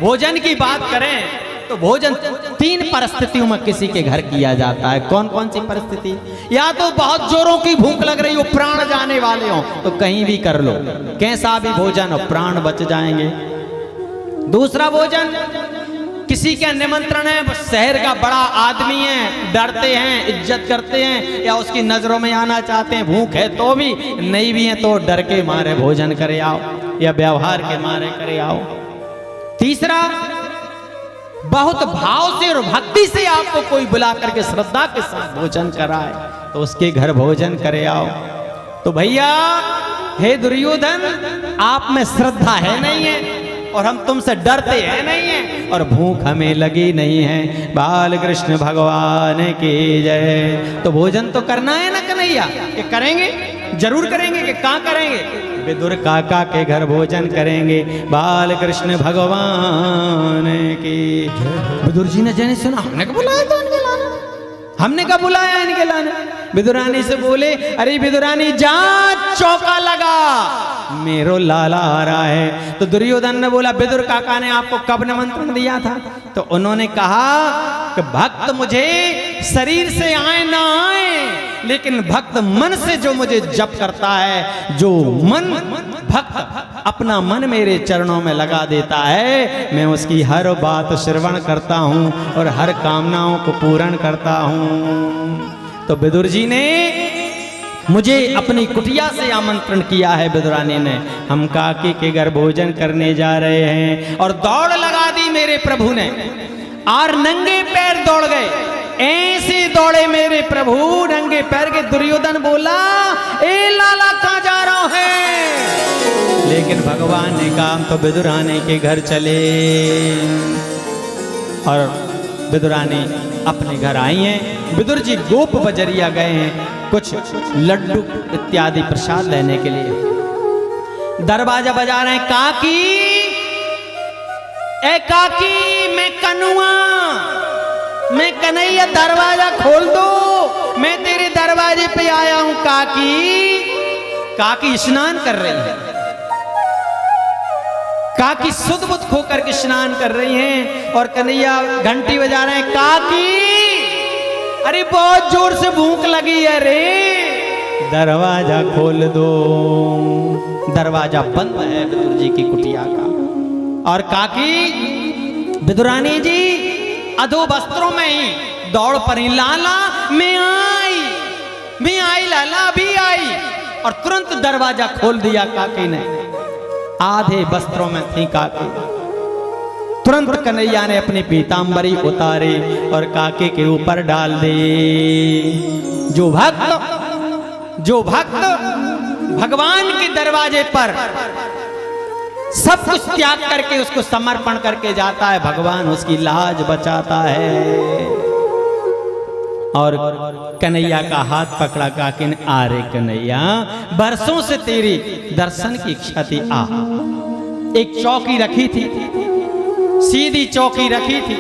भोजन की बात करें तो भोजन 3 परिस्थितियों में किसी के घर किया जाता है। कौन कौन सी परिस्थिति? या तो बहुत जोरों की भूख लग रही हो, प्राण जाने वाले हो, तो कहीं भी कर लो, कैसा भी भोजन हो, प्राण बच जाएंगे। दूसरा भोजन, किसी का निमंत्रण है, शहर का बड़ा आदमी है, डरते हैं, इज्जत करते हैं, या उसकी नजरों में आना चाहते हैं, भूख है तो भी, नहीं भी है तो डर के मारे भोजन करे आओ, या व्यवहार के मारे करे आओ। तीसरा, बहुत भाव से और भक्ति से आपको कोई बुला करके श्रद्धा के साथ भोजन कराए तो उसके घर भोजन करे आओ। तो भैया, हे दुर्योधन, आप में श्रद्धा है नहीं है और हम तुमसे डरते हैं नहीं है और भूख हमें लगी नहीं है। बाल कृष्ण भगवान की जय। तो भोजन तो करना है ना कन्हैया, कि करेंगे, जरूर करेंगे, कि कहाँ करेंगे? विदुर काका के घर भोजन करेंगे। बाल कृष्ण भगवान की जय। विदुर जी ने जैसे सुना, हमने कब बुलाया था इनके लाने, हमने कब बुलाया इनके लाने? विदुरानी से बोले, अरे विदुरानी जा, चौका लगा, मेरो लाला आ रहा है। तो दुर्योधन ने बोला, विदुर काका ने आपको कब निमंत्रण दिया था? तो उन्होंने कहा कि भक्त मुझे शरीर से आए ना आए, लेकिन भक्त मन से जो मुझे जप करता है, जो मन भक्त अपना मन मेरे चरणों में लगा देता है, मैं उसकी हर बात श्रवण करता हूँ और हर कामनाओं को पूर्ण करता हूँ। तो विदुर जी ने मुझे अपनी कुटिया से आमंत्रण किया है विदुरानी ने, हम काकी के घर भोजन करने जा रहे हैं। और दौड़ लगा दी मेरे प्रभु ने, और नंगे पैर दौड़ गए, ऐसे दौड़े मेरे प्रभु नंगे पैर के। दुर्योधन बोला, ए लाला कहाँ जा रहा है? लेकिन भगवान ने कहा, हम तो विदुरानी के घर चले। और विदुरानी अपने घर आई हैं। विदुर जी गोप बजरिया गए हैं कुछ लड्डू इत्यादि प्रसाद लेने के लिए। दरवाजा बजा रहे हैं, काकी, ए काकी, मैं कनुआ, मैं कन्हैया, दरवाजा खोल दो, मैं तेरे दरवाजे पे आया हूं काकी। काकी स्नान कर रही है, काकी सुध बुध खोकर के स्नान कर रही हैं, और कन्हैया घंटी बजा रहे हैं, काकी, अरे बहुत जोर से भूख लगी है रे, दरवाजा खोल दो। दरवाजा बंद है विदुर जी की कुटिया का। और काकी, विदुरानी जी अधो वस्त्रों में ही दौड़ पड़ी, लाला मैं आई लाला, अभी आई, और तुरंत दरवाजा खोल दिया काकी ने। आधे वस्त्रों में थी काकी। तुरंत कन्हैया ने अपनी पीतांबरी उतारी और काके के ऊपर डाल दी। जो भक्त भगवान के दरवाजे पर सब कुछ त्याग करके उसको समर्पण करके जाता है, भगवान उसकी लाज बचाता है। और कन्हैया का हाथ पकड़ा काके ने, आरे कन्हैया, बरसों से तेरी दर्शन की इच्छा थी। आ, एक चौकी रखी थी, सीधी चौकी रखी थी।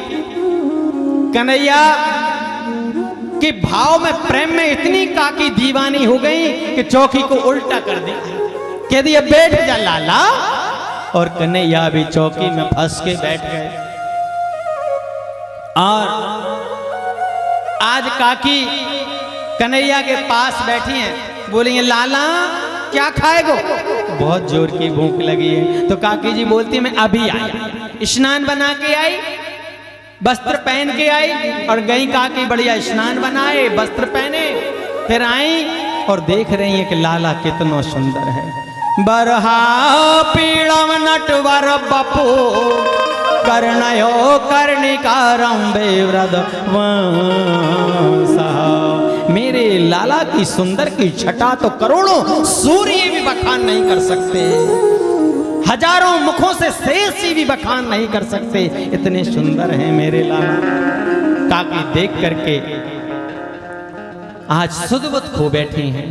कन्हैया के भाव में, प्रेम में इतनी काकी दीवानी हो गई कि चौकी को उल्टा कर दी, कह दिया बैठ जा लाला। और कन्हैया भी चौकी में फंस के बैठ गए। और आज काकी कन्हैया के पास बैठी हैं, बोलेंगे लाला क्या खाएगो? बहुत जोर की भूख लगी है। तो काकी जी बोलती है, मैं अभी आई, स्नान बना के आई, वस्त्र पहन के आई, और गई काकी बढ़िया स्नान बनाए, वस्त्र पहने, फिर आई और देख रही है कि लाला कितना सुंदर है। बरहा पीड़म नटवर बपो कर्णयो कर्णिकारं बेव्रत वंसा। मेरे लाला की सुंदर की छटा तो करोड़ों सूर्य भी बखान नहीं कर सकते, हजारों मुखों से शेष भी बखान नहीं कर सकते, इतने सुंदर हैं मेरे लाला। काकी देख करके आज सुधबुध खो बैठी हैं,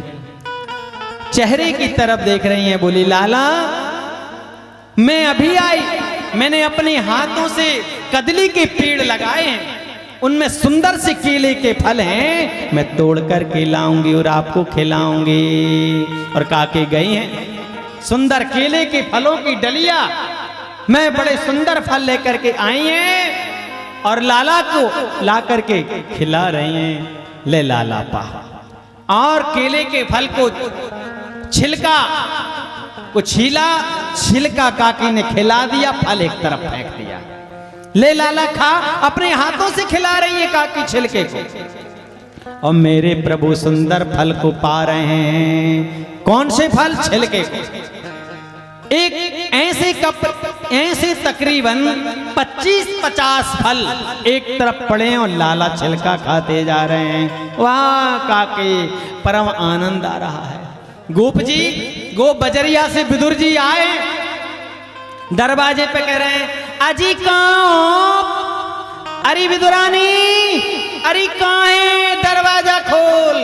चेहरे की तरफ देख रही हैं। बोली लाला मैं अभी आई, मैंने अपने हाथों से कदली के पेड़ लगाए हैं, उनमें सुंदर से केले के फल हैं, मैं तोड़ कर के लाऊंगी और आपको खिलाऊंगी। और काके गई हैं, सुंदर केले के फलों की डलिया मैं बड़े सुंदर फल लेकर के आई हैं और लाला को ला करके खिला रही हैं। ले लाला पा। और केले के फल को छिलका को छीला, छिलका काकी ने खिला दिया, फल एक तरफ फेंक दिया। ले लाला खा, अपने हाथों से खिला रही है काकी छिलके को। और मेरे प्रभु सुंदर फल को पा रहे हैं। कौन से फल? छिलके को। एक ऐसे कप, ऐसे तकरीबन 25-50 फल एक तरफ पड़े और लाला छिलका खाते जा रहे हैं। वाह काके, परम आनंद आ रहा है। गोप जी, गोप बजरिया से विदुर जी आए, दरवाजे पे कह रहे हैं अजी कौन? अरे विदुरानी, अरे कहाँ है? दरवाजा खोल।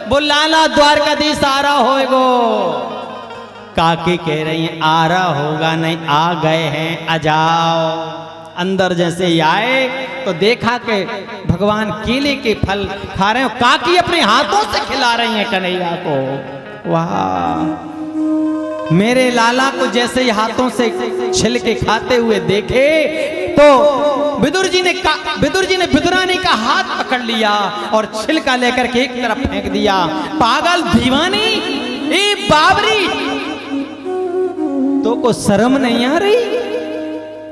वो लाला द्वारकाधीश आ रहा होएगो। काकी कह रही हैं आ रहा होगा नहीं, आ गए हैं, आ जाओ। अंदर जैसे ही आए तो देखा कि भगवान केले के फल खा रहे हो। काकी अपने हाथों से खिला रही हैं कन्हैया को। वाह, मेरे लाला को जैसे ही हाथों से छिलके खाते हुए देखे तो विदुर जी ने विदुरानी का हाथ पकड़ लिया और छिलका लेकर के एक तरफ फेंक दिया। पागल दीवानी, ए बाबरी, तो को शर्म नहीं आ रही?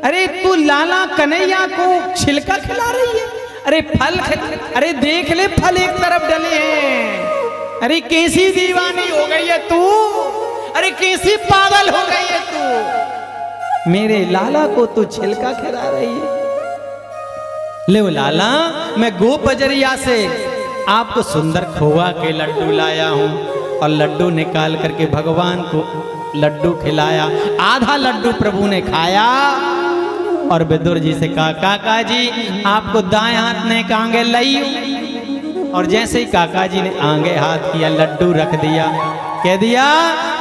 अरे तू लाला कन्हैया को छिलका खिला रही है? अरे फल अरे देख ले, फल एक तरफ डले हैं। अरे कैसी दीवानी हो गई है तू? अरे कैसी पागल हो गई है तू? मेरे लाला को तू छिलका खिला रही है? ले लाला, मैं गोप बजरिया से आपको सुंदर खोआ के लड्डू लाया हूं। और लड्डू निकाल करके भगवान को लड्डू खिलाया। आधा लड्डू प्रभु ने खाया और विदुर जी से कहा काका जी आपको दाएं हाथ ने कांगे लई। और जैसे ही काका जी ने आगे हाथ किया, लड्डू रख दिया, कह दिया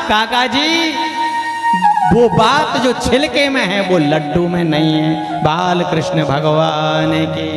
काका जी वो बात जो छिलके में है वो लड्डू में नहीं है। बाल कृष्ण भगवान की